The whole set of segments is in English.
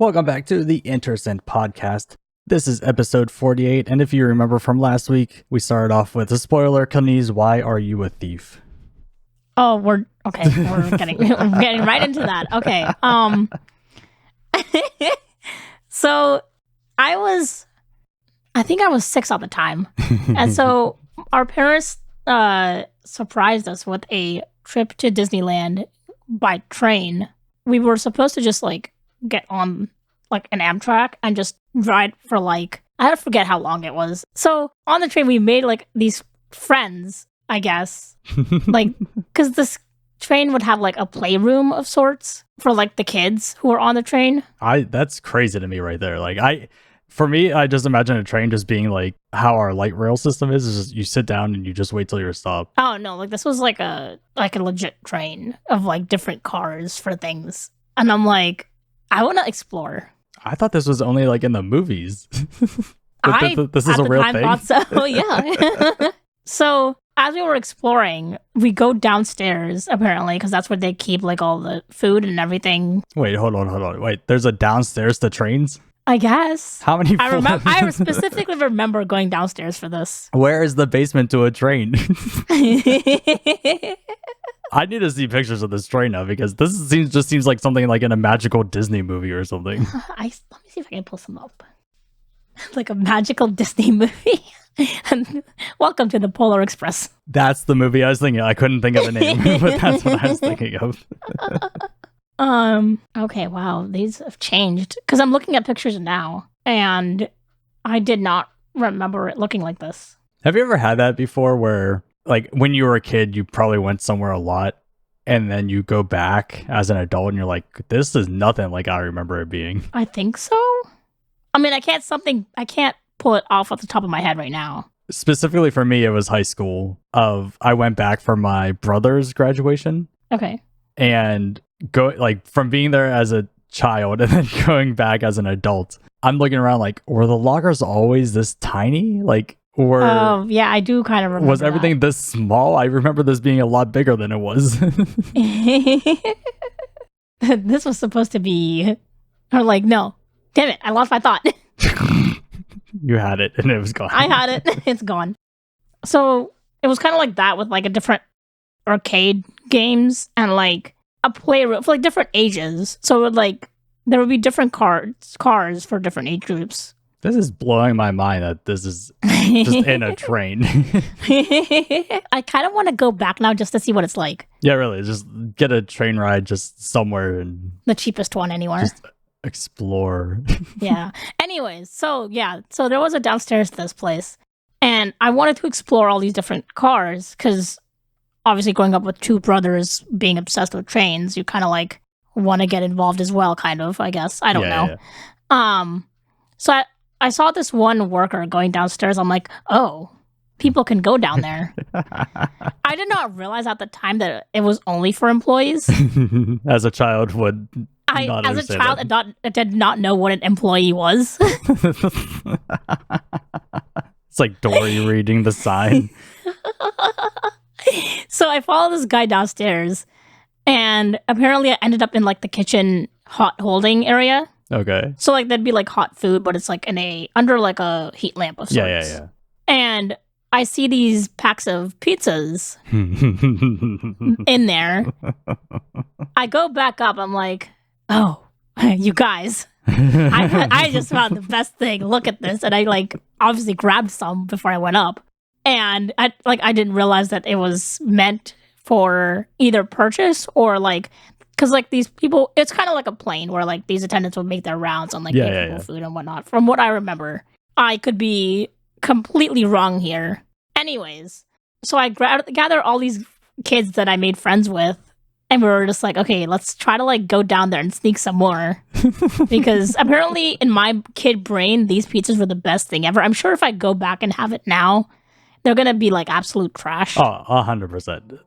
Welcome back to the Intersint podcast. This is episode 48, and if you remember from last week, we started off with a spoiler. Kaneez, why are you a thief? Oh, we're getting we're getting right into that. Okay. So I think I was 6 at the time. And so our parents surprised us with a trip to Disneyland by train. We were supposed to just get on an Amtrak and just ride for I forget how long it was. So on the train we made these friends, I guess. Because this train would have a playroom of sorts for the kids who were on the train. That's crazy to me right there. For me, I just imagine a train just being how our light rail system is just you sit down and you just wait till you're stopped. Oh no, this was a legit train of different cars for things. And I'm I want to explore. I thought this was only in the movies. This is at a the real time thing. Thought so, yeah. So as we were exploring, we go downstairs apparently because that's where they keep all the food and everything. Wait, hold on. Wait, there's a downstairs to trains? I guess. How many? I specifically remember going downstairs for this. Where is the basement to a train? I need to see pictures of this train now because this seems like something in a magical Disney movie or something. Let me see if I can pull some up. A magical Disney movie. Welcome to the Polar Express. That's the movie I was thinking. I couldn't think of the name, but that's what I was thinking of. Okay, wow, these have changed. Because I'm looking at pictures now, and I did not remember it looking like this. Have you ever had that before where, when you were a kid, you probably went somewhere a lot, and then you go back as an adult, and you're like, this is nothing like I remember it being? I think so. I mean, I can't pull it off the top of my head right now. Specifically for me, it was high school. I went back for my brother's graduation. Okay. And from being there as a child and then going back as an adult, I'm looking around were the lockers always this tiny? Oh, yeah, I do kind of remember. Was everything this small? I remember this being a lot bigger than it was. This was supposed to be, or no. Damn it, I lost my thought. You had it and it was gone. I had it. It's gone. So it was kind of like that with a different arcade games and a playroom for different ages. So it would, there would be different cars for different age groups. This is blowing my mind that this is just in a train. I kind of want to go back now just to see what it's like. Yeah, really. Just get a train ride just somewhere and the cheapest one anywhere. Just explore. Yeah. Anyways, so there was a downstairs to this place, and I wanted to explore all these different cars because obviously growing up with 2 brothers being obsessed with trains, you kind of want to get involved as well, kind of, I guess. I don't know. Yeah. So I saw this one worker going downstairs. I'm like, oh, people can go down there. I did not realize at the time that it was only for employees. As a child would. As a child, I did not know what an employee was. It's like Dory reading the sign. So I followed this guy downstairs, and apparently I ended up in the kitchen hot holding area. Okay. So there'd be hot food, but it's under a heat lamp of sorts. Yeah. And I see these packs of pizzas in there. I go back up. I'm like, oh, you guys, I just found the best thing. Look at this. And I obviously grabbed some before I went up. And I didn't realize that it was meant for either purchase or because these people, it's kind of like a plane where these attendants would make their rounds on give people food and whatnot. From what I remember, I could be completely wrong here. Anyways, so I gather all these kids that I made friends with, and we were just okay, let's try to go down there and sneak some more. Because apparently in my kid brain, these pizzas were the best thing ever. I'm sure if I go back and have it now, they're gonna be absolute trash. Oh, 100%.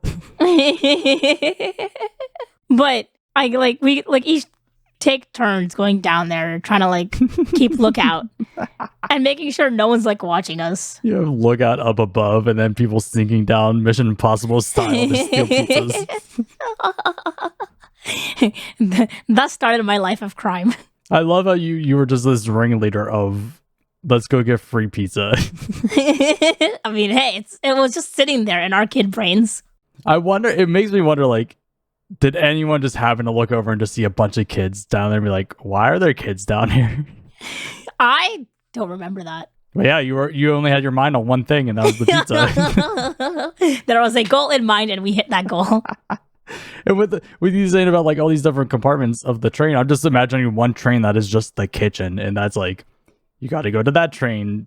But we each take turns going down there, trying to keep lookout and making sure no one's watching us. You have lookout up above, and then people sneaking down Mission Impossible style to steal pizzas. That started my life of crime. I love how you were just this ringleader of let's go get free pizza. I mean, hey, it was just sitting there in our kid brains. I wonder, it makes me wonder, like, did anyone just happen to look over and just see a bunch of kids down there and be like, why are there kids down here? I don't remember that. But yeah, you only had your mind on one thing, and that was the pizza. There was a goal in mind, and we hit that goal. And with you saying about like all these different compartments of the train, I'm just imagining one train that is just the kitchen, and that's like, you got to go to that train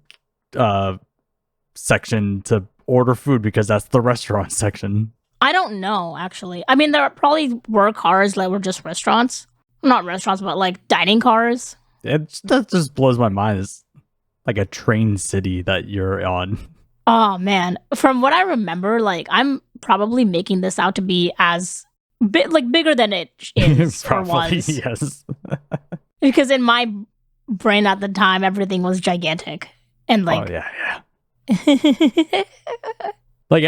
section to order food because that's the restaurant section. I don't know, actually. I mean, there probably were cars that were just restaurants. Not restaurants, but like dining cars. That just blows my mind. It's like a train city that you're on. Oh, man. From what I remember, like, I'm probably making this out to be as bigger than it is or was. Yes. Because in my brain at the time, everything was gigantic. And like... Oh, yeah. Like,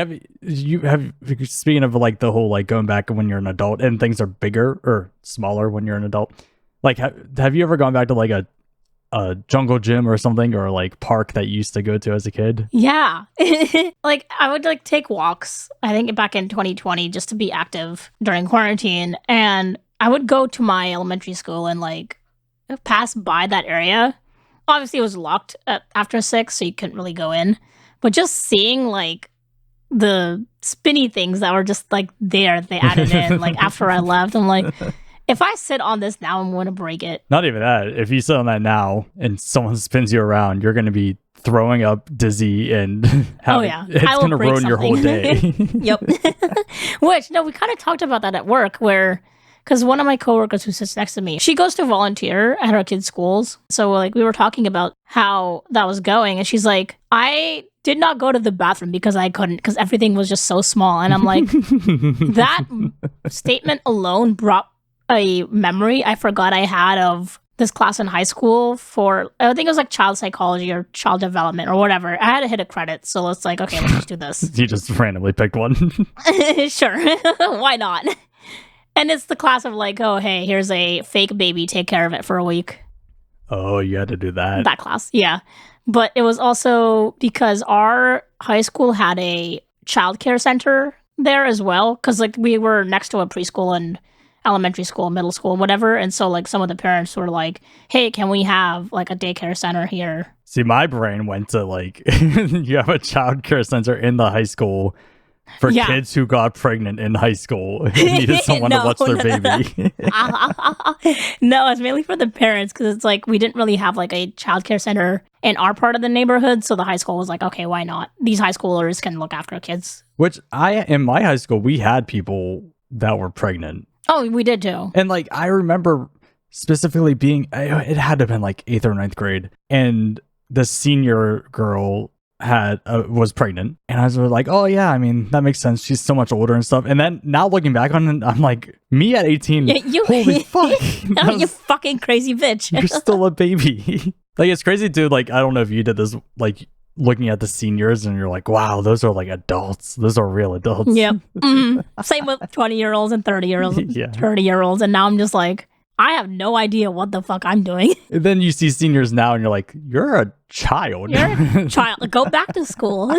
speaking of like the whole like going back when you're an adult and things are bigger or smaller when you're an adult, like have you ever gone back to like a jungle gym or something, or like park that you used to go to as a kid? Yeah. Like I would like take walks, I think back in 2020, just to be active during quarantine. And I would go to my elementary school and like pass by that area. Obviously it was locked after 6, so you couldn't really go in. But just seeing like the spinny things that were just like there, they added in like after I left, I'm like, if I sit on this now, I'm going to break it. Not even that. If you sit on that now and someone spins you around, you're going to be throwing up, dizzy, and it's going to ruin your whole day. Yep. Which, no, we kind of talked about that at work where, because one of my coworkers who sits next to me, she goes to volunteer at her kids' schools. So like we were talking about how that was going, and she's like, I did not go to the bathroom because I couldn't, because everything was just so small. And I'm like, that statement alone brought a memory I forgot I had of this class in high school for, I think it was like child psychology or child development or whatever. I had to hit a credit, so it's like, okay, let's just do this. You just randomly picked one. Sure. Why not? And it's the class of like, oh, hey, here's a fake baby, take care of it for a week. Oh, you had to do that. That class, yeah. But it was also because our high school had a childcare center there as well, because like we were next to a preschool and elementary school, middle school, whatever. And so like some of the parents were like, hey, can we have like a daycare center here? See, my brain went to like, you have a child care center in the high school for kids who got pregnant in high school and needed someone to watch their baby. No, it's mainly for the parents, because it's like we didn't really have like a child care center in our part of the neighborhood. So the high school was like, okay, why not? These high schoolers can look after kids. Which in my high school, we had people that were pregnant. Oh, we did too. And like, I remember specifically it had to have been like 8th or 9th grade. And the senior girl was pregnant, and I was like, oh yeah, I mean, that makes sense, she's so much older and stuff. And then now looking back on it, I'm like, me at 18, holy fuck. You fucking crazy bitch. You're still a baby. Like, it's crazy too. Like, I don't know if you did this, like looking at the seniors and you're like, wow, those are like adults, those are real adults. Yep. Same with 20-year-olds and 30-year-olds and 30-year-olds, and now I'm just like, I have no idea what the fuck I'm doing. And then you see seniors now and you're like, you're a child. You're a child. Go back to school.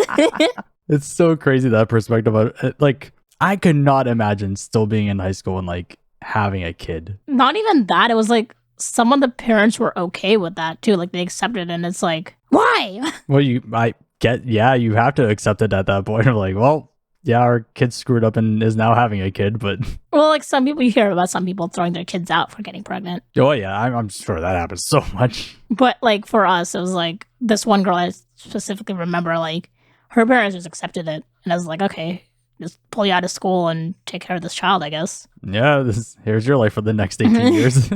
It's so crazy, that perspective of it. Like, I could not imagine still being in high school and like having a kid. Not even that. It was like some of the parents were okay with that too. Like they accepted it, and it's like, why? Well, you have to accept it at that point. I'm like, well, yeah, our kid screwed up and is now having a kid, but... Well, like some people, you hear about some people throwing their kids out for getting pregnant. Oh, yeah, I'm sure that happens so much. But, like, for us, it was like, this one girl I specifically remember, like, her parents just accepted it. And I was like, okay, just pull you out of school and take care of this child, I guess. Yeah, here's your life for the next 18 years.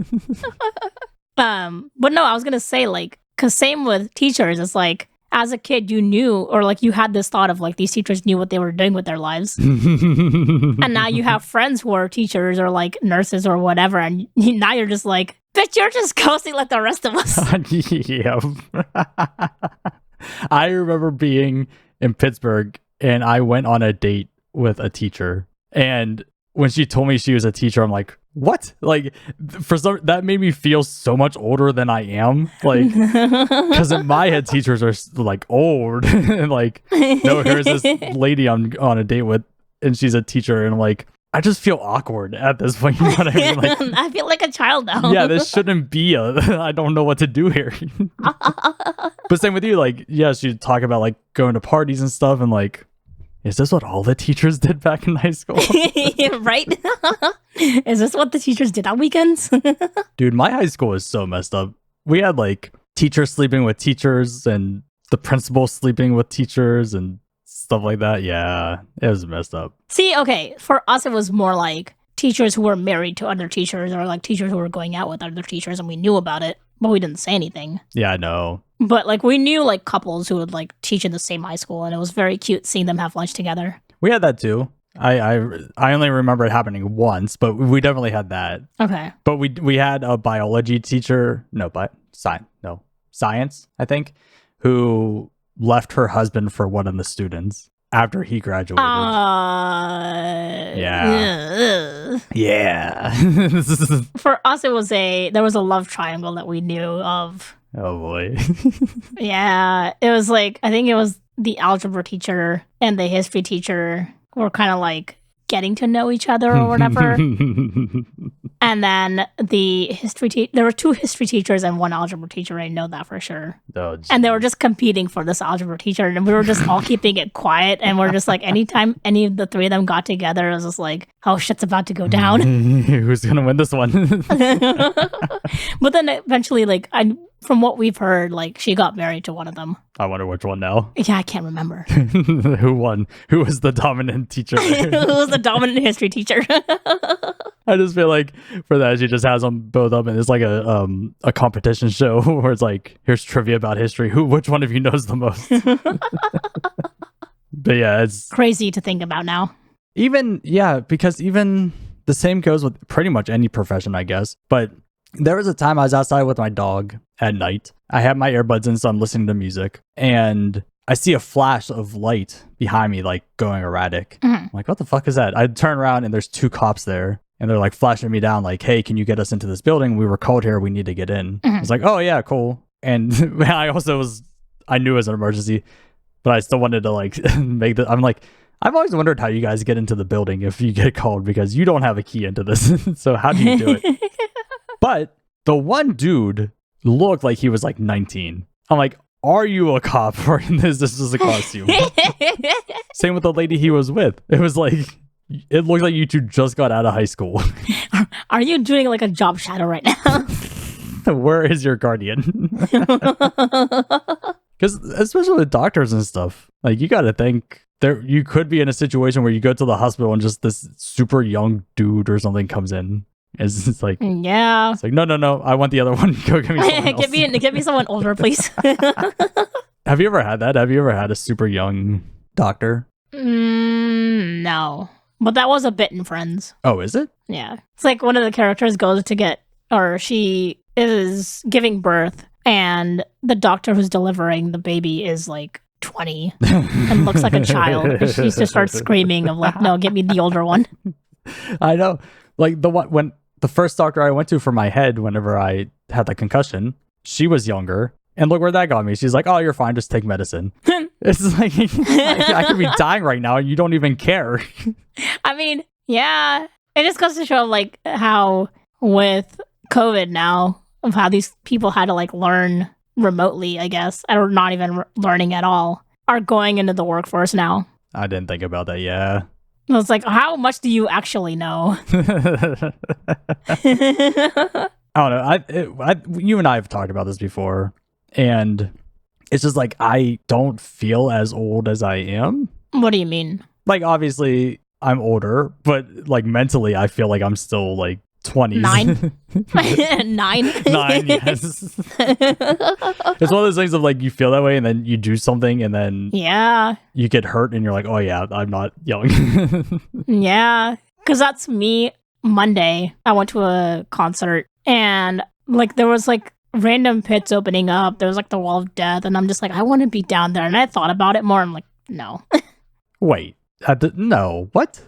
But no, I was going to say, like, because same with teachers, it's like, as a kid, you knew, or like you had this thought of like these teachers knew what they were doing with their lives. And now you have friends who are teachers or like nurses or whatever. And now you're just like, bitch, you're just coasting like the rest of us. Yeah. I remember being in Pittsburgh and I went on a date with a teacher. And when she told me she was a teacher, I'm like, what? Like, for some, that made me feel so much older than I am. Like, because in my head, teachers are like old. And like, no, here's this lady I'm on a date with, and she's a teacher. And I'm like, I just feel awkward at this point. You know what I mean? Like, I feel like a child now. yeah, this shouldn't be I don't know what to do here. But same with you. Like, yes, you talk about like going to parties and stuff, and like, is this what all the teachers did back in high school? Right? Is this what the teachers did on weekends? Dude, my high school is so messed up. We had like teachers sleeping with teachers and the principal sleeping with teachers and stuff like that. Yeah, it was messed up. See, okay, for us, it was more like teachers who were married to other teachers or like teachers who were going out with other teachers, and we knew about it, but we didn't say anything. Yeah, I know. But like we knew like couples who would like teach in the same high school, and it was very cute seeing them have lunch together. We had that too. I only remember it happening once, but we definitely had that. Okay. But we had a biology teacher, science, I think, who left her husband for one of the students after he graduated. Yeah. Yeah. For us, there was a love triangle that we knew of. Oh boy. Yeah. It was like, I think it was the algebra teacher and the history teacher were kind of like getting to know each other or whatever. And then there were 2 history teachers and 1 algebra teacher. I know that for sure. Oh, and they were just competing for this algebra teacher, and we were just all keeping it quiet. And we're just like, anytime any of the 3 of them got together, it was just like, oh, shit's about to go down. Who's gonna win this one? But then eventually, like, from what we've heard, like, she got married to one of them. I wonder which one now. Yeah, I can't remember. Who won? Who was the dominant teacher? Who was the dominant history teacher? I just feel like for that, she just has them both up, and it's like a competition show where it's like, here's trivia about history. Which one of you knows the most? But yeah, it's crazy to think about now. Because even the same goes with pretty much any profession, I guess. But there was a time I was outside with my dog at night. I had my earbuds in, so I'm listening to music, and I see a flash of light behind me, like going erratic. I'm like, what the fuck is that? I turn around and there's 2 cops there, and they're like flashing me down, like, hey, can you get us into this building? We were called here. We need to get in. I was like, oh yeah, cool. And I knew it was an emergency, but I still wanted to like I'm like, I've always wondered how you guys get into the building if you get called, because you don't have a key into this. So how do you do it? But the one dude looked like he was like 19. I'm like, are you a cop, or is this just a costume? Same with the lady he was with. It was like, it looked like you 2 just got out of high school. Are you doing like a job shadow right now? Where is your guardian? Because especially with doctors and stuff, like, you got to think you could be in a situation where you go to the hospital and just this super young dude or something comes in. It's like, yeah. It's like, no, I want the other one. Go get me someone else. Get me someone older, please. Have you ever had that? Have you ever had a super young doctor? No. But that was a bit in Friends. Oh, is it? Yeah. It's like one of the characters goes to she is giving birth, and the doctor who's delivering the baby is like 20 and looks like a child. And she just starts screaming of like, no, get me the older one. I know. Like when the first doctor I went to for my head whenever I had the concussion, she was younger. And look where that got me. She's like, oh, you're fine. Just take medicine. It's like, I could be dying right now and you don't even care. I mean, yeah. It just goes to show like how with COVID now, of how these people had to like learn remotely, I guess, or not even learning at all, are going into the workforce now. I didn't think about that. Yeah. It's like, how much do you actually know? I don't know. You and I have talked about this before, and it's just like, I don't feel as old as I am. What do you mean? Like, obviously, I'm older, but like mentally, I feel like I'm still like 20s. 9? 9? 9, yes. It's one of those things of like, you feel that way and then you do something and then you get hurt and you're like, oh yeah, I'm not young. Yeah, because that's me. Monday, I went to a concert and like there was like random pits opening up. There was like the wall of death, and I'm just like, I want to be down there. And I thought about it more. I'm like, no. Wait, no, what?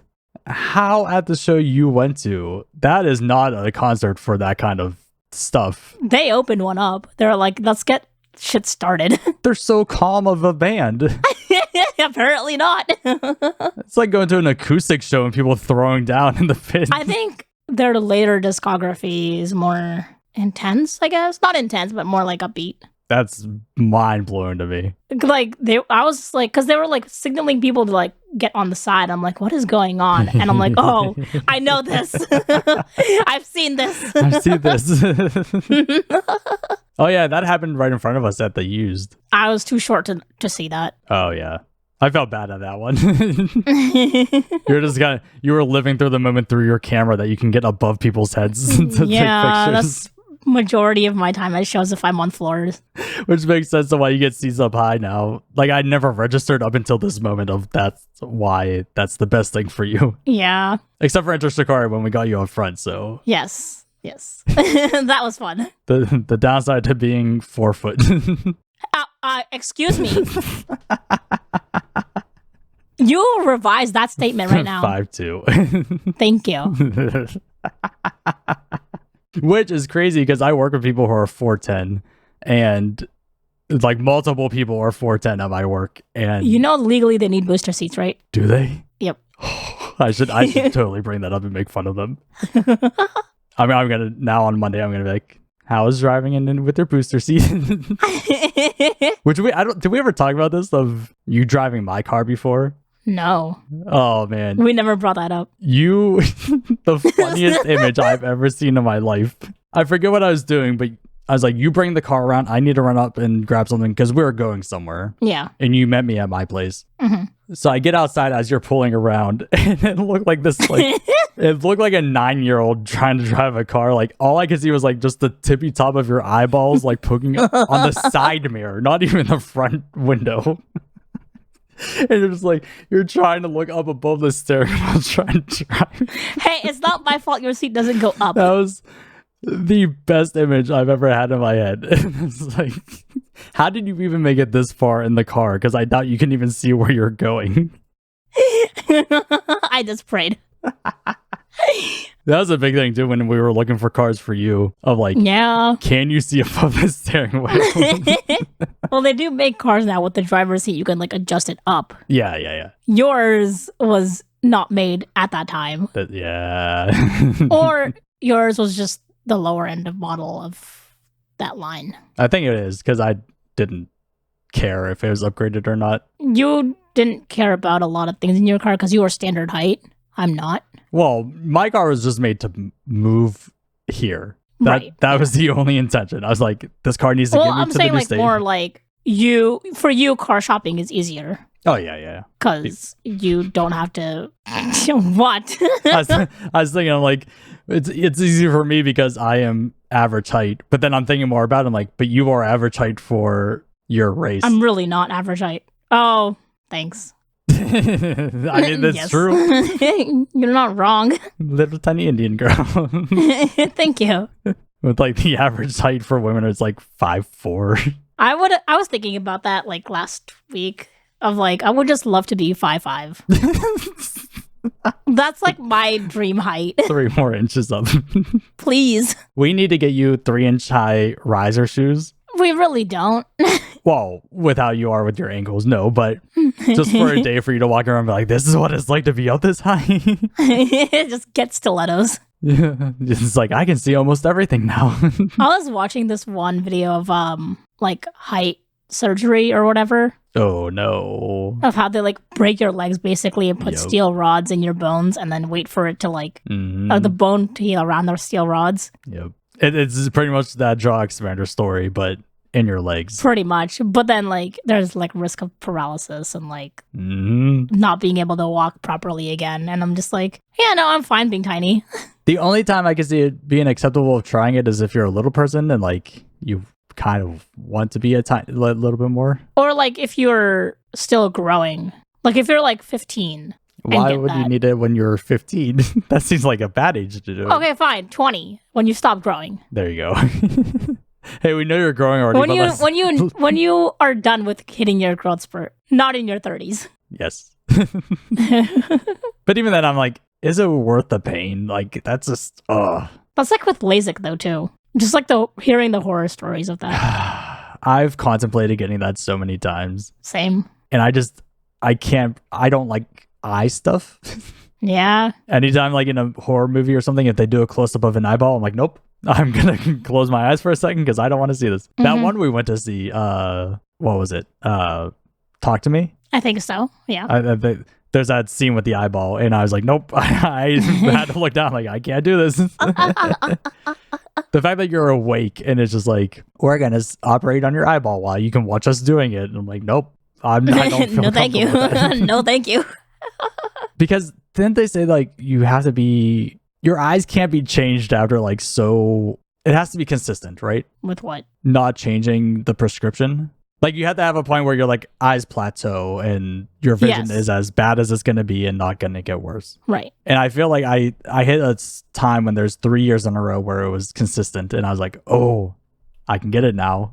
how at the show you went to, that is not a concert for that kind of stuff. They opened one up. They're like, let's get shit started. They're so calm of a band. Apparently not. It's like going to an acoustic show and people throwing down in the pit. I think their later discography is more intense, I guess. Not intense, but more like upbeat. That's mind blowing to me. Like I was like, because they were like signaling people to like get on the side. I'm like, what is going on? And I'm like, oh, I know this. I've seen this. I've seen this. Oh yeah, that happened right in front of us at the Used. I was too short to see that. Oh yeah, I felt bad at that one. You were living through the moment through your camera that you can get above people's heads to take pictures. That's majority of my time at shows if I'm on floors. Which makes sense to why you get seats up high now. Like I never registered up until this moment of that's why that's the best thing for you. Yeah. Except for Intersint when we got you up front, so. Yes. That was fun. The downside to being 4 foot. Excuse me. You revised that statement right now. 5'2". Thank you. Which is crazy because I work with people who are 4'10", and like multiple people are 4'10" at my work. And you know, legally they need booster seats, right? Do they? Yep. I should totally bring that up and make fun of them. I mean, I'm gonna now on Monday. I'm gonna be like, "How is driving in with their booster seat?" Which did we ever talk about this of you driving my car before? No. Oh man, we never brought that up. You, the funniest image I've ever seen in my life. I forget what I was doing, but I was like, "You bring the car around. I need to run up and grab something because we were going somewhere." Yeah. And you met me at my place. Mm-hmm. So I get outside as you're pulling around, and it looked like this like. It looked like a 9-year-old trying to drive a car. Like all I could see was like just the tippy top of your eyeballs, like poking on the side mirror, not even the front window. And you're just like, you're trying to look up above the steering wheel trying to drive. Hey, it's not my fault your seat doesn't go up. That was the best image I've ever had in my head. It's like, how did you even make it this far in the car? Because I doubt you can even see where you're going. I just prayed. That was a big thing too when we were looking for cars for you of like, yeah, can you see above the steering wheel? Well, they do make cars now with the driver's seat. You can like adjust it up. Yeah. Yours was not made at that time. Yeah. Or yours was just the lower end of model of that line. I think it is because I didn't care if it was upgraded or not. You didn't care about a lot of things in your car because you were standard height. I'm not. Well, my car was just made to move here. That was the only intention. I was like, this car needs to get me to the new station. More like for you, car shopping is easier. Oh, yeah. Because you don't have to... What? I was thinking, I'm like, it's easy for me because I am average height. But then I'm thinking more about it. I'm like, but you are average height for your race. I'm really not average height. Oh, thanks. I mean, that's true. You're not wrong. Little tiny Indian girl. Thank you. With like the average height for women is like 5'4". I was thinking about that like last week of like I would just love to be 5'5". That's like my dream height. 3 more inches up. Please. We need to get you 3-inch high riser shoes. We really don't. Well, with how you are with your ankles, no, but just for a day for you to walk around and be like, this is what it's like to be up this high. Just get stilettos. Yeah, it's like, I can see almost everything now. I was watching this one video of like height surgery or whatever. Oh, no. Of how they like break your legs basically and put steel rods in your bones and then wait for it to like, the bone to heal around those steel rods. Yep. It's pretty much that jaw expander story, but in your legs. Pretty much. But then like there's like risk of paralysis and like not being able to walk properly again. And I'm just like, yeah, no, I'm fine being tiny. The only time I can see it being acceptable of trying it is if you're a little person and like you kind of want to be a little bit more. Or like if you're still growing. Like if you're like 15. Why would you need it when you're 15? That seems like a bad age to do it. Okay, fine. 20 when you stop growing. There you go. Hey, we know you're growing already. When you are done with hitting your growth spurt, not in your 30s. Yes. But even then, I'm like, is it worth the pain? Like, that's just, ugh. That's like with LASIK though too. Just like hearing the horror stories of that. I've contemplated getting that so many times. Same. And I don't like eye stuff. Yeah. Anytime like in a horror movie or something, if they do a close-up of an eyeball, I'm like, nope. I'm going to close my eyes for a second because I don't want to see this. That one we went to see, what was it? Talk to Me? I think so. Yeah. There's that scene with the eyeball, and I was like, nope. I had to look down, like, I can't do this. The fact that you're awake and it's just like, we're going to operate on your eyeball while you can watch us doing it. And I'm like, nope. I don't feel no, thank you. No, thank you. Because didn't they say, like, you have to be, your eyes can't be changed after, like, so, it has to be consistent, right? With what? Not changing the prescription. Like, you have to have a point where your like eyes plateau and your vision is as bad as it's going to be and not going to get worse. Right. And I feel like I hit a time when there's 3 years in a row where it was consistent, and I was like, oh, I can get it now.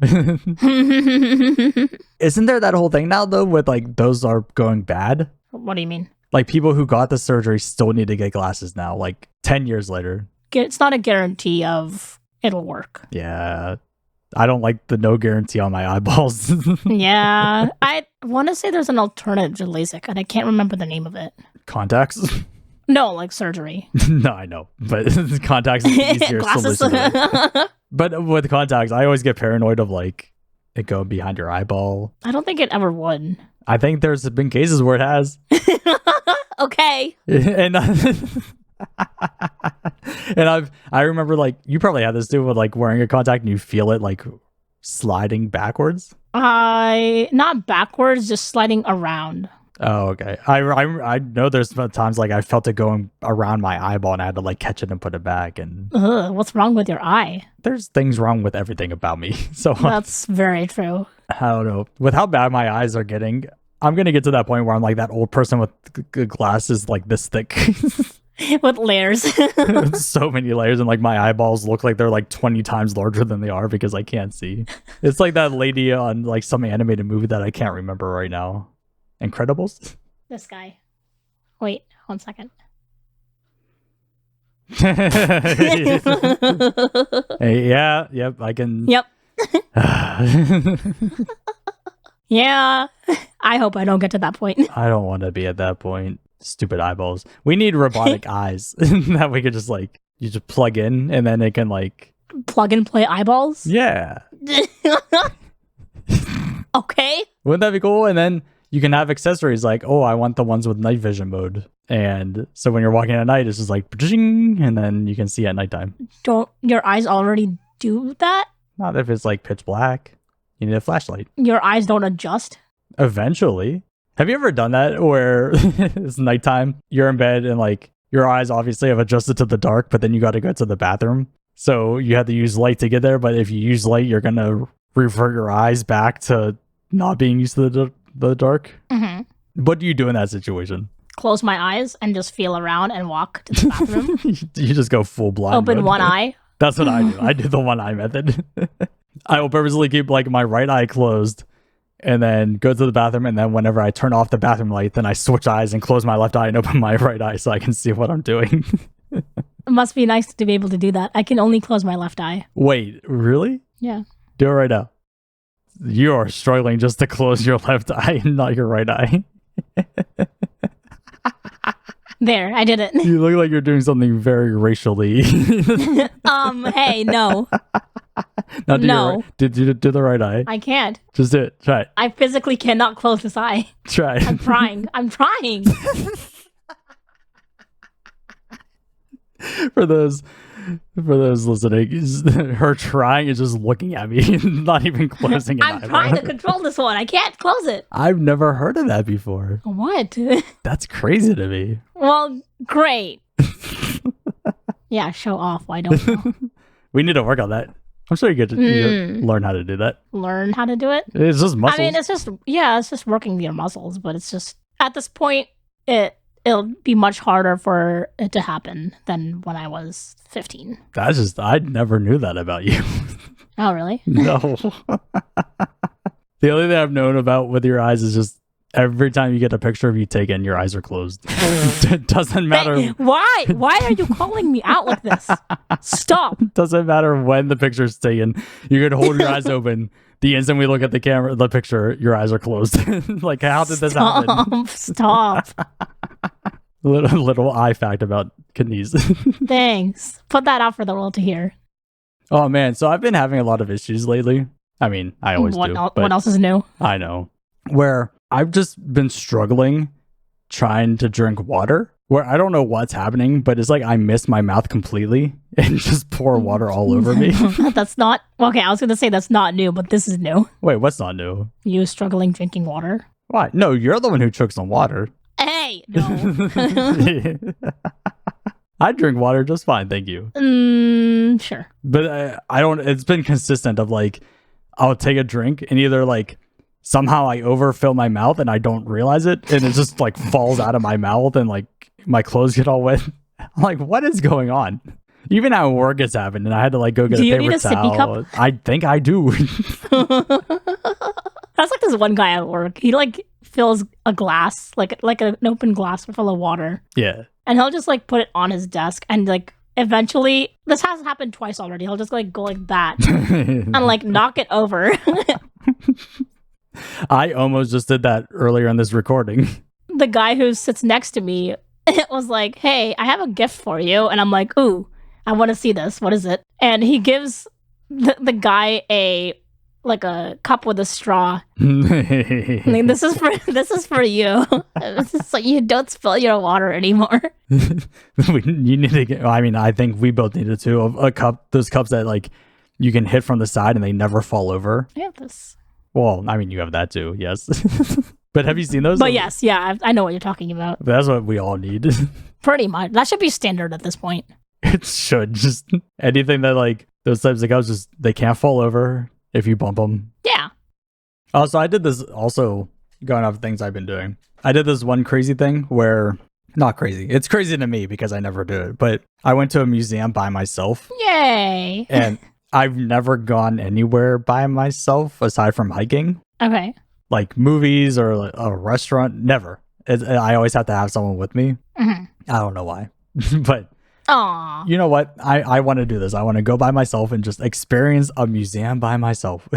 Isn't there that whole thing now though with like those are going bad? What do you mean? Like people who got the surgery still need to get glasses now, like 10 years later. It's not a guarantee of it'll work. Yeah. I don't like the no guarantee on my eyeballs. Yeah. I want to say there's an alternative to LASIK, and I can't remember the name of it. Contacts? No, like surgery. No, I know. But contacts is the easier solution. But with contacts, I always get paranoid of like it going behind your eyeball. I don't think it ever would. I think there's been cases where it has. Okay. And and I remember like you probably had this too with like wearing a contact and you feel it like sliding backwards. Not backwards, just sliding around. Oh, okay. I know there's times like I felt it going around my eyeball and I had to like catch it and put it back. And what's wrong with your eye? There's things wrong with everything about me. So that's very true. I don't know. With how bad my eyes are getting, I'm gonna get to that point where I'm like that old person with glasses like this thick. With layers. So many layers, and like my eyeballs look like they're like 20 times larger than they are because I can't see. It's like that lady on like some animated movie that I can't remember right now. Incredibles? This guy. Wait, 1 second. Hey, yeah, yep, I can. Yep. Yeah. I hope I don't get to that point. I don't want to be at that point. Stupid eyeballs. We need robotic eyes that we could just like, you just plug in and then it can like. Plug and play eyeballs? Yeah. Okay. Wouldn't that be cool? And then you can have accessories like, oh, I want the ones with night vision mode. And so when you're walking at night, it's just like, and then you can see at nighttime. Don't your eyes already do that? Not if it's like pitch black. You need a flashlight. Your eyes don't adjust? Eventually. Have you ever done that where it's nighttime, you're in bed and like your eyes obviously have adjusted to the dark, but then you got to go to the bathroom. So you have to use light to get there. But if you use light, you're going to revert your eyes back to not being used to the dark. Mm-hmm. What do you do in that situation? Close my eyes and just feel around and walk to the bathroom. You just go full blind. Open one eye. That's what I do. I do the one eye method. I will purposely keep like my right eye closed and then go to the bathroom. And then whenever I turn off the bathroom light, then I switch eyes and close my left eye and open my right eye so I can see what I'm doing. It must be nice to be able to do that. I can only close my left eye. Wait, really? Yeah. Do it right now. You are struggling just to close your left eye and not your right eye. There, I did it. You look like you're doing something very racially. Hey, no. Now No. Do the right eye. I can't. Just do it. Try it. I physically cannot close this eye. Try it. I'm trying. I'm trying. For those listening, her trying is just looking at me, not even closing an I'm eyeball. trying to control this one. I can't close it. I've never heard of that before. What? That's crazy to me. Well, great. Yeah, show off. Why don't you? We need to work on that. I'm sure you get to learn how to do that. Learn how to do it? It's just muscles. I mean, it's just working your muscles, but it's just, at this point, it'll be much harder for it to happen than when I was 15. That's just, I never knew that about you. Oh, really? No. The only thing I've known about with your eyes is just Every time you get a picture of you taken, your eyes are closed. It doesn't matter. Why? Why are you calling me out like this? Stop. Doesn't matter when the picture's taken. You're gonna hold your eyes open. The instant we look at the picture, your eyes are closed. Like, how did this happen? Stop. Little eye fact about Kaneez. Thanks. Put that out for the world to hear. Oh man, so I've been having a lot of issues lately. I mean, I always do. What else is new? I know. Where I've just been struggling trying to drink water. Where I don't know what's happening, but it's like I miss my mouth completely and just pour water all over me. That's not... Okay, I was going to say that's not new, but this is new. Wait, what's not new? You struggling drinking water? Why? No, you're the one who chokes on water. Hey, no. I drink water just fine, thank you. Sure. But I don't... It's been consistent of like, I'll take a drink and either like somehow I overfill my mouth and I don't realize it and it just like falls out of my mouth and like my clothes get all wet. I'm like, what is going on? Even at work it's happened and I had to like go get a paper towel. Cup? I think I do. That's like this one guy at work. He like fills a glass, like an open glass full of water. Yeah. And he'll just like put it on his desk and like eventually, this has happened twice already. He'll just like go like that and like knock it over. I almost just did that earlier in this recording. The guy who sits next to me was like, hey, I have a gift for you. And I'm like, ooh, I want to see this. What is it? And he gives the guy a cup with a straw. Like, this is for you. So you don't spill your water anymore. You need to get... I mean, I think we both needed to. A cup, those cups that like you can hit from the side and they never fall over. Yeah, this... Well, I mean, you have that too, yes. But have you seen those? But yes, yeah, I know what you're talking about. That's what we all need. Pretty much. That should be standard at this point. It should. Just anything that like those types of cups, just they can't fall over if you bump them. Yeah. Also, I did this also going off things I've been doing. I did this one crazy thing where, not crazy. It's crazy to me because I never do it. But I went to a museum by myself. Yay. And I've never gone anywhere by myself aside from hiking. Okay. Like movies or a restaurant. Never. I always have to have someone with me. Mm-hmm. I don't know why. But aww. You know what? I want to do this. I want to go by myself and just experience a museum by myself.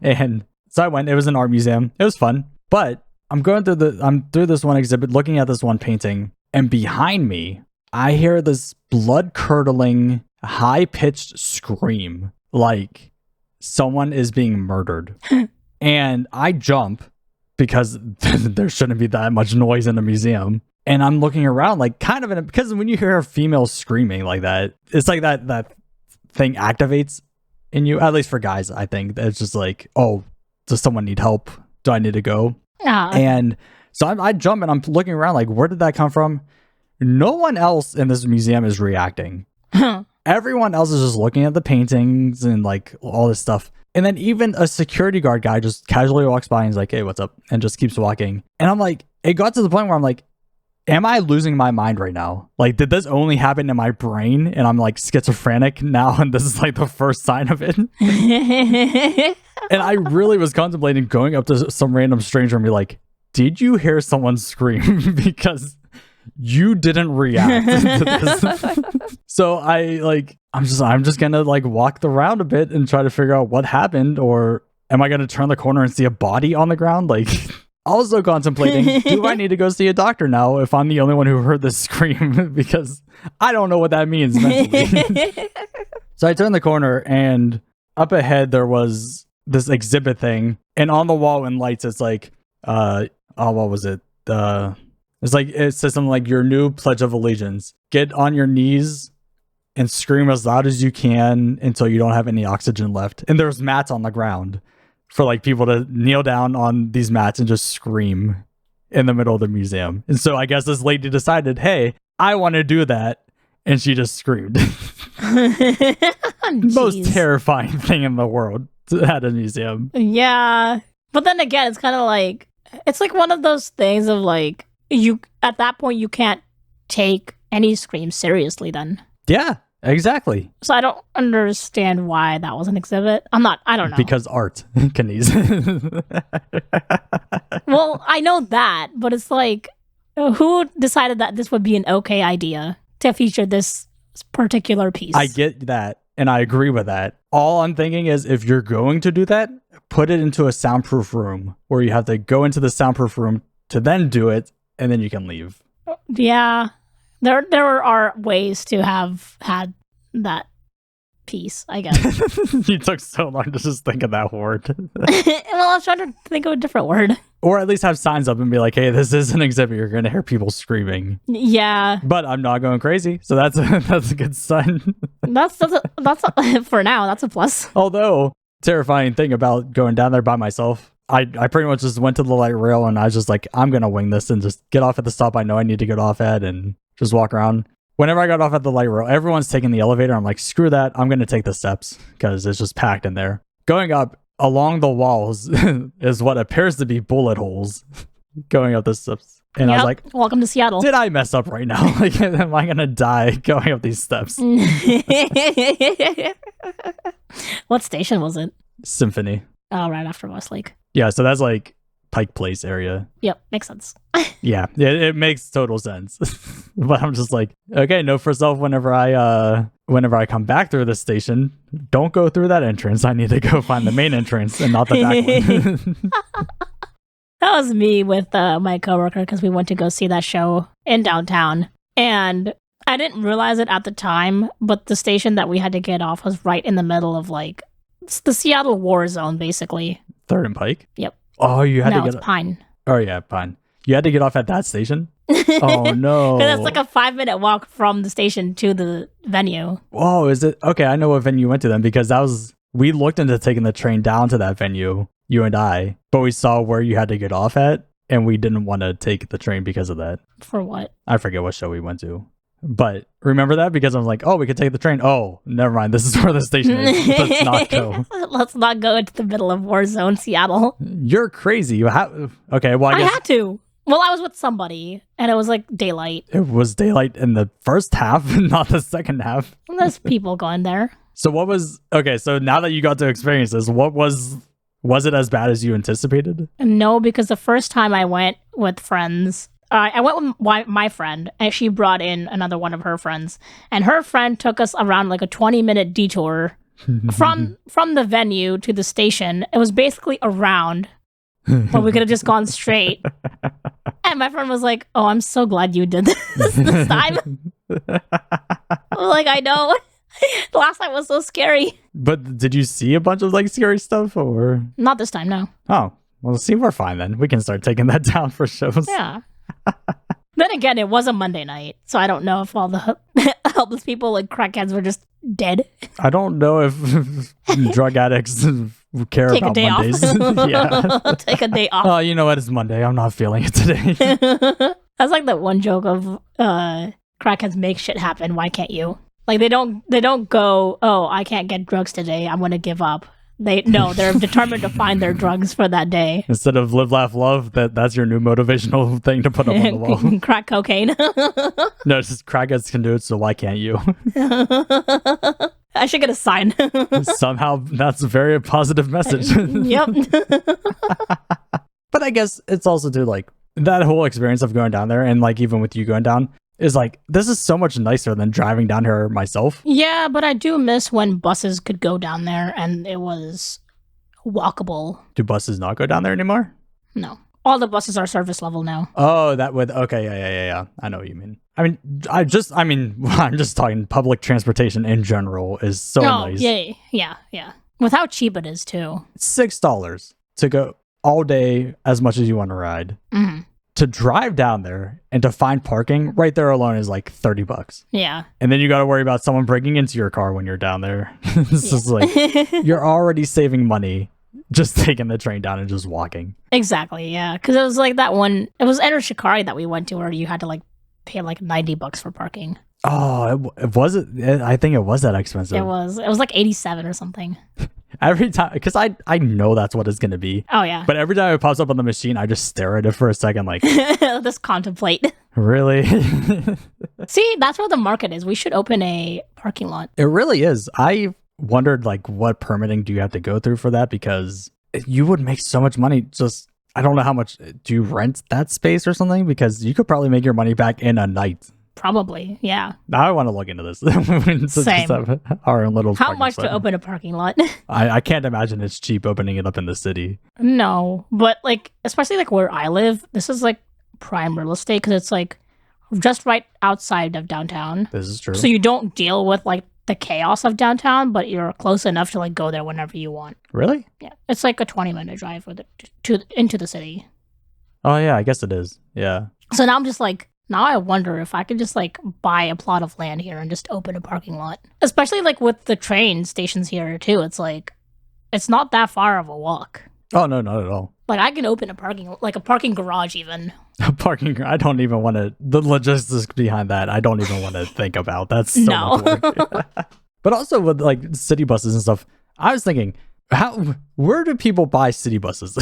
And so I went. It was an art museum. It was fun. But I'm through this one exhibit, looking at this one painting, and behind me, I hear this blood-curdling, high-pitched scream like someone is being murdered. And I jump because there shouldn't be that much noise in a museum. And I'm looking around like kind of because when you hear a female screaming like that, it's like that thing activates in you, at least for guys, I think. It's just like, oh, does someone need help? Do I need to go? And so I jump and I'm looking around like, where did that come from? No one else in this museum is reacting. Everyone else is just looking at the paintings and like all this stuff. And then even a security guard guy just casually walks by and he's like, hey, what's up? And just keeps walking. And I'm like, it got to the point where I'm like, am I losing my mind right now? Like, did this only happen in my brain and I'm like schizophrenic now and this is like the first sign of it? And I really was contemplating going up to some random stranger and be like, did you hear someone scream? Because you didn't react to this. So I'm just gonna like walk around a bit and try to figure out what happened, or am I gonna turn the corner and see a body on the ground? Like, also contemplating, do I need to go see a doctor now if I'm the only one who heard this scream? Because I don't know what that means mentally. So I turned the corner and up ahead there was this exhibit thing, and on the wall in lights it's like what was it? It's like, it says something like, your new Pledge of Allegiance. Get on your knees and scream as loud as you can until you don't have any oxygen left. And there's mats on the ground for like people to kneel down on these mats and just scream in the middle of the museum. And so I guess this lady decided, hey, I want to do that. And she just screamed. Most terrifying thing in the world at a museum. Yeah. But then again, it's kind of like, it's like one of those things of like, you at that point you can't take any scream seriously then. Yeah. Exactly. So I don't understand why that was an exhibit. I don't know. Because art, Kaneez. Well, I know that, but it's like, who decided that this would be an okay idea to feature this particular piece? I get that, and I agree with that. All I'm thinking is, if you're going to do that, put it into a soundproof room where you have to go into the soundproof room to then do it, and then you can leave. Yeah. There are ways to have had that piece, I guess. You took so long to just think of that word. Well, I was trying to think of a different word. Or at least have signs up and be like, hey, this is an exhibit. You're going to hear people screaming. Yeah. But I'm not going crazy. So that's a good sign. That's for now, that's a plus. Although, terrifying thing about going down there by myself, I pretty much just went to the light rail and I was just like, I'm going to wing this and just get off at the stop I know I need to get off at and just walk around. Whenever I got off at the light rail, everyone's taking the elevator. I'm like, screw that. I'm going to take the steps because it's just packed in there. Going up along the walls is what appears to be bullet holes going up the steps. And I was like, welcome to Seattle. Did I mess up right now? Like, am I going to die going up these steps? What station was it? Symphony. Oh, right after Westlake. Yeah, so that's like Pike Place area. Yep, makes sense. Yeah, it makes total sense. But I'm just like, okay, note for self, whenever I come back through the station, don't go through that entrance. I need to go find the main entrance and not the back one. That was me with my coworker because we went to go see that show in downtown. And I didn't realize it at the time, but the station that we had to get off was right in the middle of like it's the Seattle war zone, basically. 3rd and Pike? Yep. Oh, you had to get it's Pine. Oh yeah, Pine. You had to get off at that station? Oh no. Because it's like a 5-minute walk from the station to the venue. Oh, is it? Okay, I know what venue you went to then because we looked into taking the train down to that venue, you and I, but we saw where you had to get off at and we didn't want to take the train because of that. For what? I forget what show we went to. But remember that? Because I was like, oh, we could take the train. Oh, never mind. This is where the station is. Let's not go. Let's not go into the middle of war zone Seattle. You're crazy. You have okay. Well, I guess had to. Well, I was with somebody, and it was like daylight. It was daylight in the first half, not the second half. There's people going there. So what was okay? So now that you got to experience this, what was it as bad as you anticipated? No, because the first time I went with friends. I went with my friend, and she brought in another one of her friends. And her friend took us around like a 20-minute detour from the venue to the station. It was basically around, but we could have just gone straight. And my friend was like, oh, I'm so glad you did this time. Like, I know. The last time was so scary. But did you see a bunch of like scary stuff or? Not this time, no. Oh, well, see, we're fine then. We can start taking that down for shows. Yeah. Then again, it was a Monday night, so I don't know if all the helpless people like crackheads were just dead. I don't know if drug addicts care Take about a day Mondays. off. Yeah. Take a day off. Oh, you know what? It's Monday. I'm not feeling it today. That's like that one joke of crackheads make shit happen. Why can't you? Like they don't go, oh, I can't get drugs today. I'm gonna give up. They're determined to find their drugs for that day. Instead of live, laugh, love, that's your new motivational thing to put up on the wall. Crack cocaine. No, it's just crackheads can do it, so why can't you? I should get a sign. Somehow that's a very positive message. Yep. But I guess it's also to like that whole experience of going down there and like even with you going down is like, this is so much nicer than driving down here myself. Yeah, but I do miss when buses could go down there and it was walkable. Do buses not go down there anymore? No. All the buses are service level now. Oh, that would, okay, yeah. I know what you mean. I'm just talking public transportation in general is so nice. Yeah. With how cheap it is too. $6 to go all day as much as you want to ride. Mm-hmm. To drive down there and to find parking right there alone is like $30. Yeah. And then you got to worry about someone breaking into your car when you're down there. This is like, you're already saving money just taking the train down and just walking. Exactly. Yeah. Because it was like that one, it was Enter Shikari that we went to where you had to like pay like $90 for parking. Oh, it was it? I think it was that expensive. It was like 87 or something. Every time, because I know that's what it's going to be. Oh, yeah. But every time it pops up on the machine, I just stare at it for a second like, Just contemplate. really? See, that's where the market is. We should open a parking lot. It really is. I wondered, like, what permitting do you have to go through for that? Because you would make so much money just, I don't know how much, do you rent that space or something? Because you could probably make your money back in a night. Probably, yeah. Now I want to look into this. Same. Our own little How much spot. to open a parking lot? I can't imagine it's cheap opening it up in the city. No, but like, especially like where I live, this is like prime real estate because it's like just right outside of downtown. This is true. So you don't deal with like the chaos of downtown, but you're close enough to like go there whenever you want. Really? Yeah, it's like a 20-minute drive into the city. Oh yeah, I guess it is. Yeah. So now I'm just like, now I wonder if I could just like buy a plot of land here and just open a parking lot. Especially like with the train stations here too. It's like, it's not that far of a walk. Oh no, not at all. Like I can open a parking garage even. Parking. I don't even want to. The logistics behind that, I don't even want to think about. That's so No. much work. But also with like city buses and stuff, I was thinking, where do people buy city buses?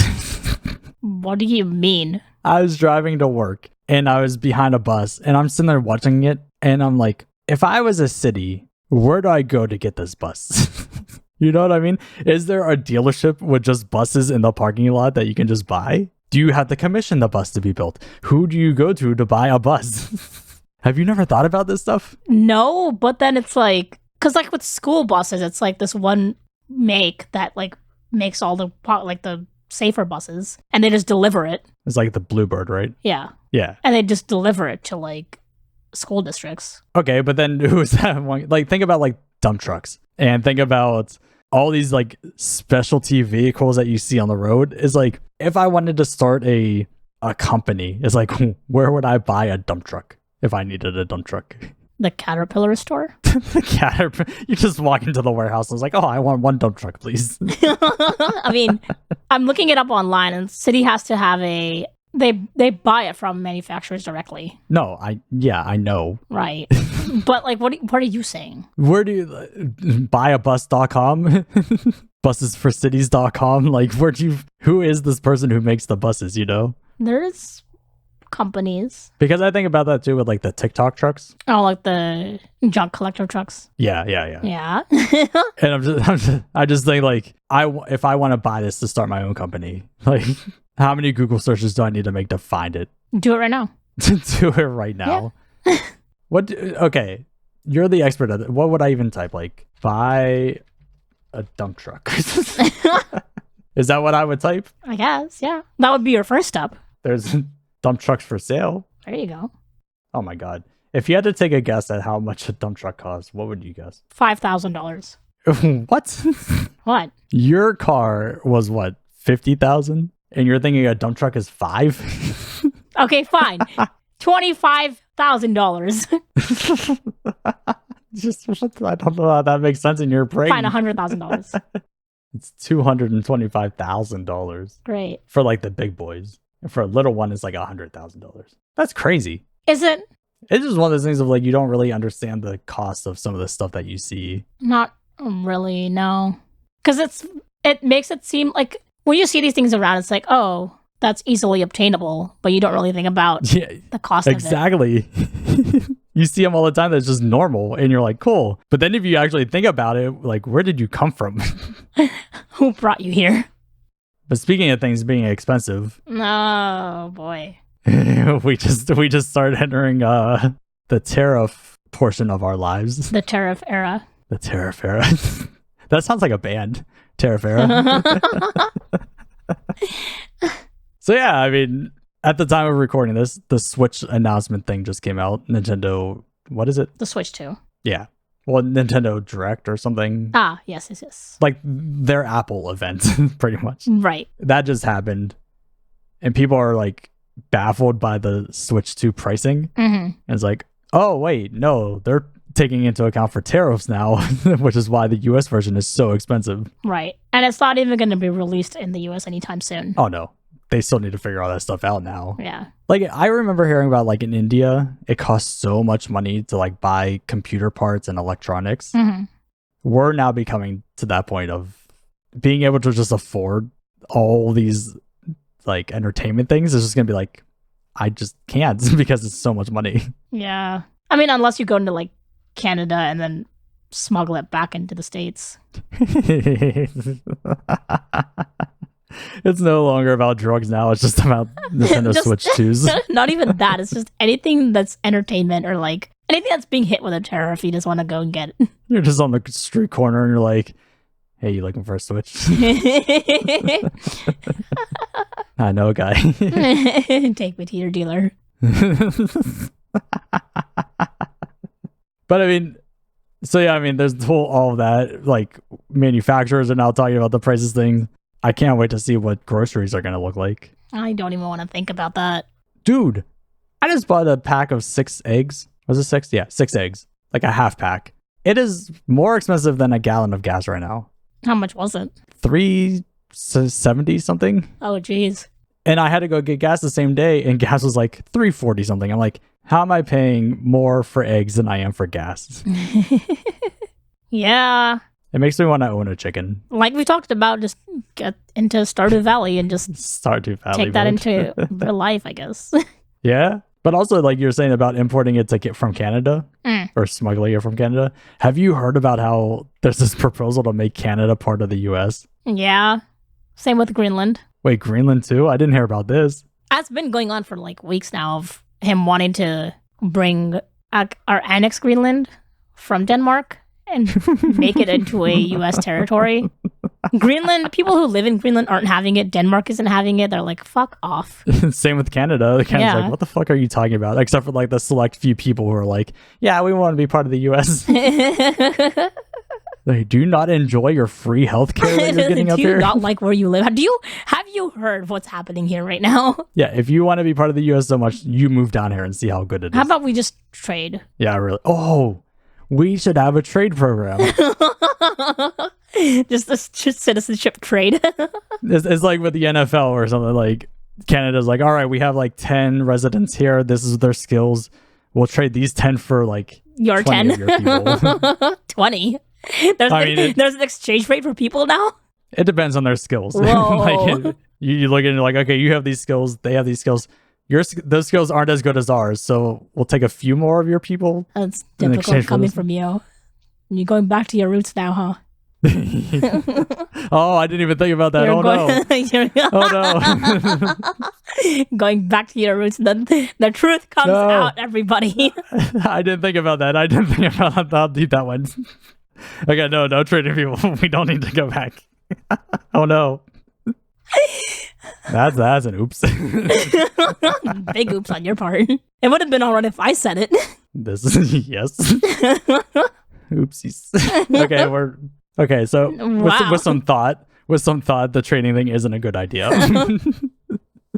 What do you mean? I was driving to work and I was behind a bus and I'm sitting there watching it and I'm like, if I was a city, where do I go to get this bus? You know what I mean? Is there a dealership with just buses in the parking lot that you can just buy? Do you have to commission the bus to be built? Who do you go to buy a bus? Have you never thought about this stuff? No, but then it's like, because like with school buses, it's like this one make that like makes all the safer buses and they just deliver it. It's like the Bluebird, right? Yeah. Yeah. And they just deliver it to like school districts. Okay, but then who is that one? Like, think about like dump trucks and think about all these like specialty vehicles that you see on the road. Is like, if I wanted to start a company, it's like, where would I buy a dump truck if I needed a dump truck? The Caterpillar store? The Caterpillar. You just walk into the warehouse and it's like, oh, I want one dump truck, please. I mean, I'm looking it up online and city has to have they buy it from manufacturers directly. No, I know. Right. But like, what are you saying? Where do you buyabus.com? Bussesforcities.com? Like, who is this person who makes the buses, you know? There's companies. Because I think about that too with like the TikTok trucks. Oh, like the junk collector trucks. Yeah. Yeah. And I just think like, if I want to buy this to start my own company, like, how many Google searches do I need to make to find it? Do it right now. To do it right now. Yeah. Okay, you're the expert at it. What would I even type? Like, buy a dump truck. Is that what I would type? I guess, yeah. That would be your first step. There's dump trucks for sale. There you go. Oh my god. If you had to take a guess at how much a dump truck costs, what would you guess? $5,000. What? What? Your car was what, 50,000? And you're thinking a dump truck is 5? Okay, fine. $25,000. Just, I don't know how that makes sense in your brain. Fine, $100,000. It's $225,000. Great. For like the big boys. And for a little one, it's like $100,000. That's crazy. Is it? It's just one of those things of like, you don't really understand the cost of some of the stuff that you see. Not really, no. Because it makes it seem like when you see these things around, it's like, oh, that's easily obtainable, but you don't really think about the cost exactly. of it. You see them all the time. That's just normal. And you're like, cool. But then if you actually think about it, like, where did you come from? Who brought you here? But speaking of things being expensive. Oh, boy. we just started entering the tariff portion of our lives. The tariff era. The tariff era. That sounds like a band. Tariff era. So yeah, I mean, at the time of recording this, the Switch announcement thing just came out. Nintendo, what is it? The Switch 2. Yeah. Well, Nintendo Direct or something. Ah, yes. Like their Apple event, pretty much. Right. That just happened. And people are like baffled by the Switch 2 pricing. Mm-hmm. And it's like, oh, wait, no, they're taking into account for tariffs now, which is why the US version is so expensive. Right. And it's not even going to be released in the US anytime soon. Oh, no. They still need to figure all that stuff out now. Yeah. Like, I remember hearing about, like, in India, it costs so much money to, like, buy computer parts and electronics. Mm-hmm. We're now becoming to that point of being able to just afford all these like entertainment things is just gonna be like, I just can't because it's so much money. Yeah. I mean, unless you go into like Canada and then smuggle it back into the States. It's no longer about drugs now. It's just about Nintendo Switch 2s. Not even that. It's just anything that's entertainment or like anything that's being hit with a tariff. You just want to go and get it. You're just on the street corner and you're like, hey, you looking for a Switch? I know a guy. Take me to your dealer. But I mean, so yeah, I mean, there's all of that. Like, manufacturers are now talking about the prices thing. I can't wait to see what groceries are going to look like. I don't even want to think about that. Dude, I just bought a pack of 6 eggs. Was it 6? Yeah, 6 eggs. Like a half pack. It is more expensive than a gallon of gas right now. How much was it? $3.70 something. Oh, geez. And I had to go get gas the same day, and gas was like $3.40 something. I'm like, how am I paying more for eggs than I am for gas? Yeah. It makes me want to own a chicken. Like we talked about, just get into Stardew Valley and just Stardew Valley take that mode. into real life, I guess. Yeah. But also, like you're saying about importing it to get from Canada or smuggling it from Canada. Have you heard about how there's this proposal to make Canada part of the US? Yeah. Same with Greenland. Wait, Greenland too? I didn't hear about this. That's been going on for like weeks now of him wanting to bring or annex Greenland from Denmark and make it into a US territory. Greenland, people who live in Greenland aren't having it. Denmark isn't having it. They're like, fuck off. Same with Canada. Canada's like, what the fuck are you talking about? Except for like the select few people who are like, yeah, we want to be part of the US. Like, do you not enjoy your free healthcare that you're getting up here? Do you not like where you live? Have you heard what's happening here right now? Yeah, if you want to be part of the US so much, you move down here and see how good it is. How about we just trade? Yeah, really. Oh, we should have a trade program. Just a citizenship trade. It's like with the NFL or something. Like Canada's like, all right, we have like 10 residents here. This is their skills. We'll trade these 10 for like your 20 10 of your people. 20. There's an exchange rate for people now. It depends on their skills. Whoa. Like you look at it like, okay, you have these skills, they have these skills. Those skills aren't as good as ours, so we'll take a few more of your people. That's typical coming from you. You're going back to your roots now, huh? Oh, I didn't even think about that. No. Going back to your roots, the truth comes out, everybody. I didn't think about that. I'll leave that one. Okay, no trading people. We don't need to go back. Oh no. That's an oops. Big oops on your part. It would have been alright if I said it. Yes. Oopsies. Okay, so with some thought, the trading thing isn't a good idea.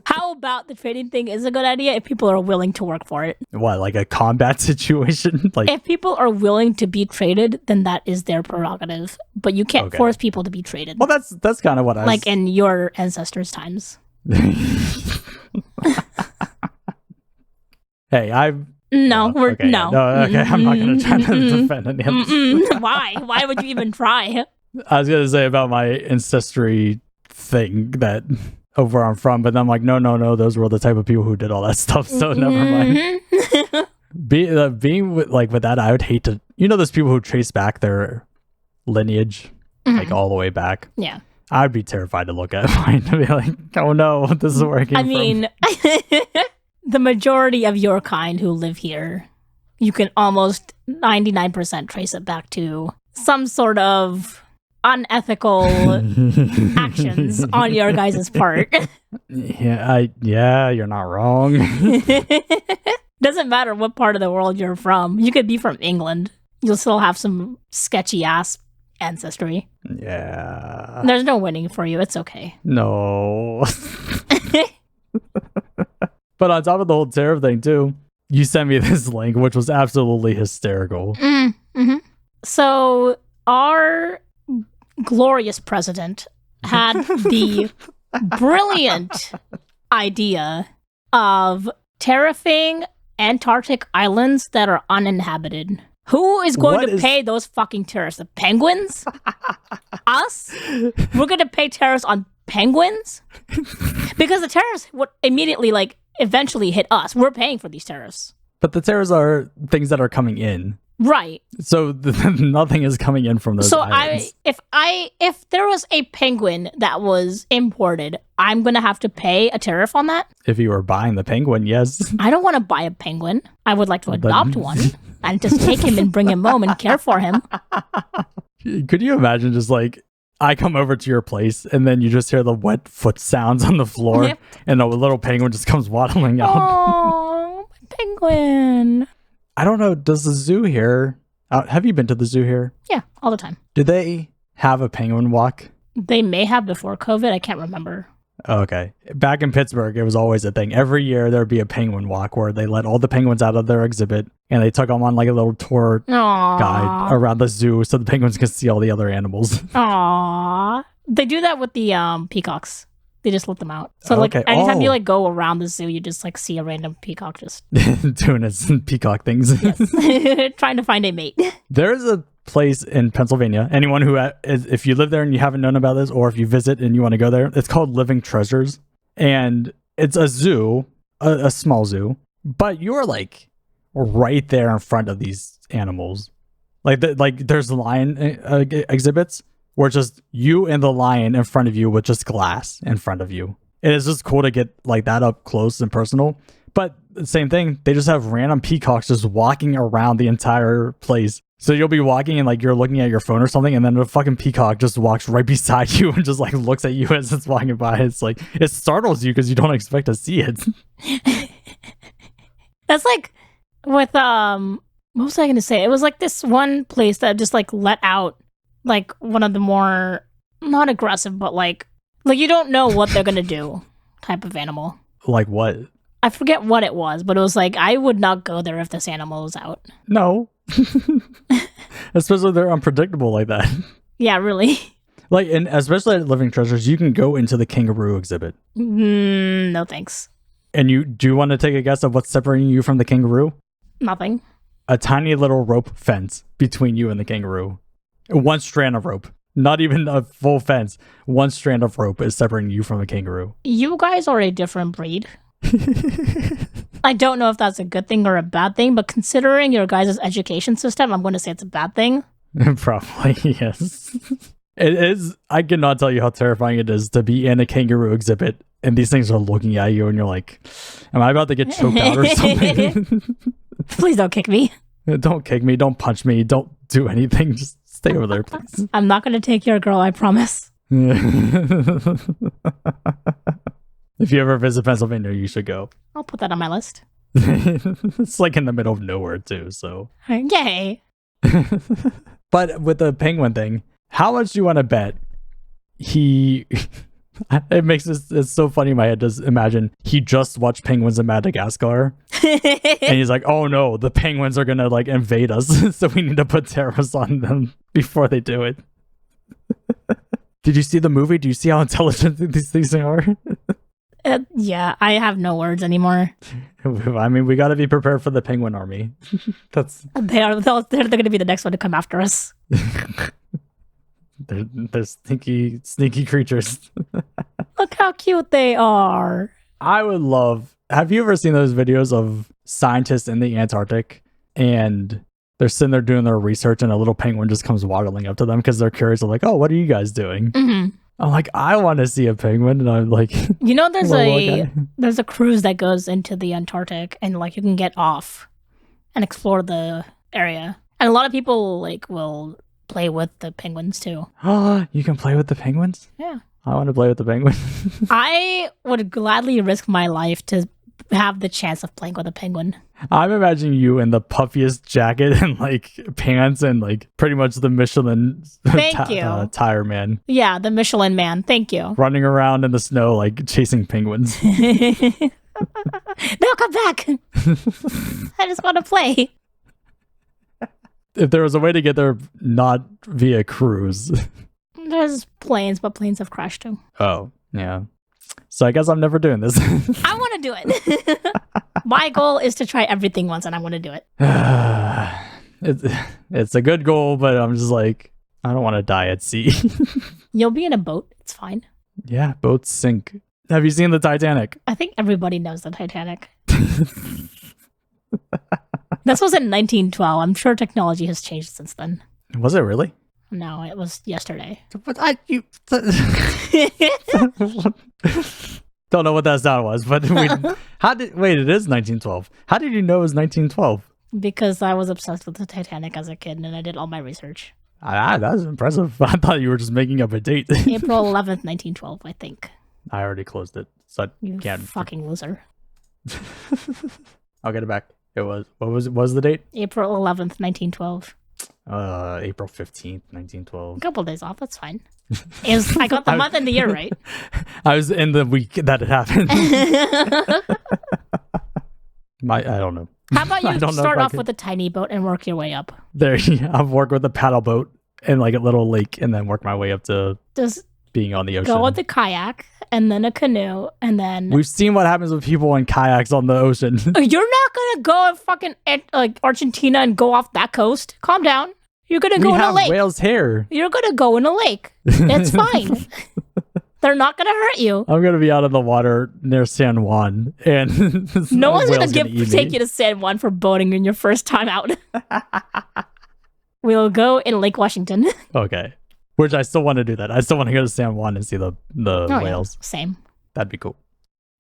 How about the trading thing is a good idea if people are willing to work for it? What, like a combat situation? Like, if people are willing to be traded, then that is their prerogative. But you can't force people to be traded. Well, that's kind of what I was... Like in your ancestors' times. Hey, I've... No, okay, I'm not going to try to defend any of this. Why? Why would you even try? I was going to say about my ancestry thing that of where I'm from, but then I'm like, no, those were the type of people who did all that stuff, so never mind. Being with that, I would hate to... You know those people who trace back their lineage, like all the way back? Yeah. I'd be terrified to look at mine to be like, oh no, this is where I came from. I mean... The majority of your kind who live here, you can almost 99% trace it back to some sort of unethical actions on your guys' part. Yeah, you're not wrong. Doesn't matter what part of the world you're from. You could be from England. You'll still have some sketchy ass ancestry. Yeah. There's no winning for you. It's okay. No. But on top of the whole tariff thing, too, you sent me this link, which was absolutely hysterical. Mm-hmm. So our glorious president had the brilliant idea of tariffing Antarctic islands that are uninhabited. Who is going What to is- pay those fucking tariffs? The penguins? Us? We're going to pay tariffs on penguins? Because the tariffs would immediately, like, eventually hit us. We're paying for these tariffs. But the tariffs are things that are coming in. Right. So nothing is coming in from those So islands. if there was a penguin that was imported, I'm going to have to pay a tariff on that? If you were buying the penguin, yes. I don't want to buy a penguin. I would like to But- adopt one and just take him and bring him home and care for him. Could you imagine just like I come over to your place and then you just hear the wet foot sounds on the floor Yep. and a little penguin just comes waddling out? Oh, my penguin. I don't know. Does the zoo here? Have you been to the zoo here? Yeah, all the time. Do they have a penguin walk? They may have before COVID. I can't remember. Oh, okay. Back in Pittsburgh, it was always a thing. Every year there'd be a penguin walk where they let all the penguins out of their exhibit and they took them on like a little tour guide Aww. around the zoo so the penguins could see all the other animals. Aww. They do that with the peacocks. They just let them out. So like Okay. anytime you Oh. like go around the zoo, you just like see a random peacock just Doing its peacock things. trying to find a mate. There's a place in Pennsylvania. Anyone who if you live there and you haven't known about this, or if you visit and you want to go there, it's called Living Treasures, and it's a zoo, a small zoo, but you're like right there in front of these animals. Like there's lion exhibits where it's just you and the lion in front of you with just glass in front of you. It is just cool to get like that up close and personal. But the same thing, they just have random peacocks just walking around the entire place. So you'll be walking and like you're looking at your phone or something, and then a fucking peacock just walks right beside you and just like looks at you as it's walking by. It's like it startles you because you don't expect to see it. That's like with what was I gonna say? It was like this one place that just like let out like one of the more not aggressive, but like you don't know what they're gonna do type of animal. Like what? I forget what it was, but it was like I would not go there if this animal was out. No. Especially they're unpredictable like that. Yeah, really. Like, and especially at Living Treasures, you can go into the kangaroo exhibit. No thanks. And do you want to take a guess of what's separating you from the kangaroo? Nothing. A tiny little rope fence between you and the kangaroo. One strand of rope. Not even a full fence. One strand of rope is separating you from a kangaroo. You guys are a different breed. I don't know if that's a good thing or a bad thing, but considering your guys' education system, I'm going to say it's a bad thing. Probably, yes. It is. I cannot tell you how terrifying it is to be in a kangaroo exhibit and these things are looking at you and you're like, am I about to get choked out or something? Please don't kick me. Don't kick me. Don't punch me. Don't do anything. Just stay over there, please. I'm not going to take your girl, I promise. If you ever visit Pennsylvania, you should go. I'll put that on my list. It's like in the middle of nowhere too, so. Yay. But with the penguin thing, how much do you want to bet he... It makes it's so funny in my head to imagine he just watched penguins in Madagascar and he's like, oh no, the penguins are gonna like invade us, so we need to put tariffs on them before they do it. Did you see the movie? Do you see how intelligent these things are? Yeah, I have no words anymore. I mean, we got to be prepared for the penguin army. They're going to be the next one to come after us. They're sneaky creatures. Look how cute they are. I would love. Have you ever seen those videos of scientists in the Antarctic and they're sitting there doing their research and a little penguin just comes waddling up to them because they're curious? They're like, "Oh, what are you guys doing?" Mm-hmm. I'm like, I want to see a penguin, and I'm like, you know, there's guy. there's a cruise that goes into the Antarctic, and like you can get off and explore the area, and a lot of people like will play with the penguins too. Oh, you can play with the penguins? Yeah, I want to play with the penguin. I would gladly risk my life to have the chance of playing with a penguin. I'm imagining you in the puffiest jacket and like pants and like pretty much the Michelin Thank you. tire man. Yeah, the Michelin man. Thank you. Running around in the snow like chasing penguins. No, come back. I just want to play. If there was a way to get there not via cruise. There's planes, but planes have crashed too. Oh, yeah. So I guess I'm never doing this. I want to do it. My goal is to try everything once, and I want to do it. It's a good goal, but I'm just like, I don't want to die at sea. You'll be in a boat. It's fine. Yeah, boats sink. Have you seen the Titanic? I think everybody knows the Titanic. This was in 1912. I'm sure technology has changed since then. Was it really? No, it was yesterday. But don't know what that sound was, but wait, it is 1912. How did you know it was 1912? Because I was obsessed with the Titanic as a kid and I did all my research. That's impressive. I thought you were just making up a date. April 11th, 1912, I think. I already closed it, so I You can't. fucking loser. I'll get it back. It was, what was the date? April 11th, 1912. April 15th, 1912. A couple days off, that's fine. I got the month and the year right. I was in the week that it happened. I don't know. How about you start off with a tiny boat and work your way up? There, I've worked with a paddle boat and like a little lake, and then work my way up to being on the ocean. Go with the kayak, and then a canoe, and then... We've seen what happens with people in kayaks on the ocean. You're not gonna go to fucking like Argentina and go off that coast. Calm down. You're gonna go in a lake. We have whale's hair. You're gonna go in a lake. It's fine. They're not gonna hurt you. I'm gonna be out in the water near San Juan, and no one's gonna take you to San Juan for boating in your first time out. We'll go in Lake Washington. Okay, which I still want to do that. I still want to go to San Juan and see the whales. Yeah. Same. That'd be cool.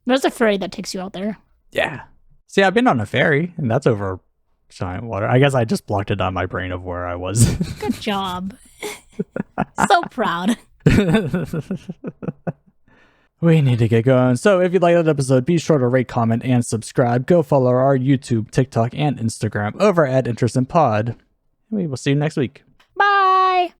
There's a ferry that takes you out there. Yeah. See, I've been on a ferry, and that's over giant water. I guess I just blocked it on my brain of where I was. Good job. So proud. We need to get going. So if you like that episode, be sure to rate, comment, and subscribe. Go follow our YouTube, TikTok, and Instagram over at Intersint Pod. We will see you next week.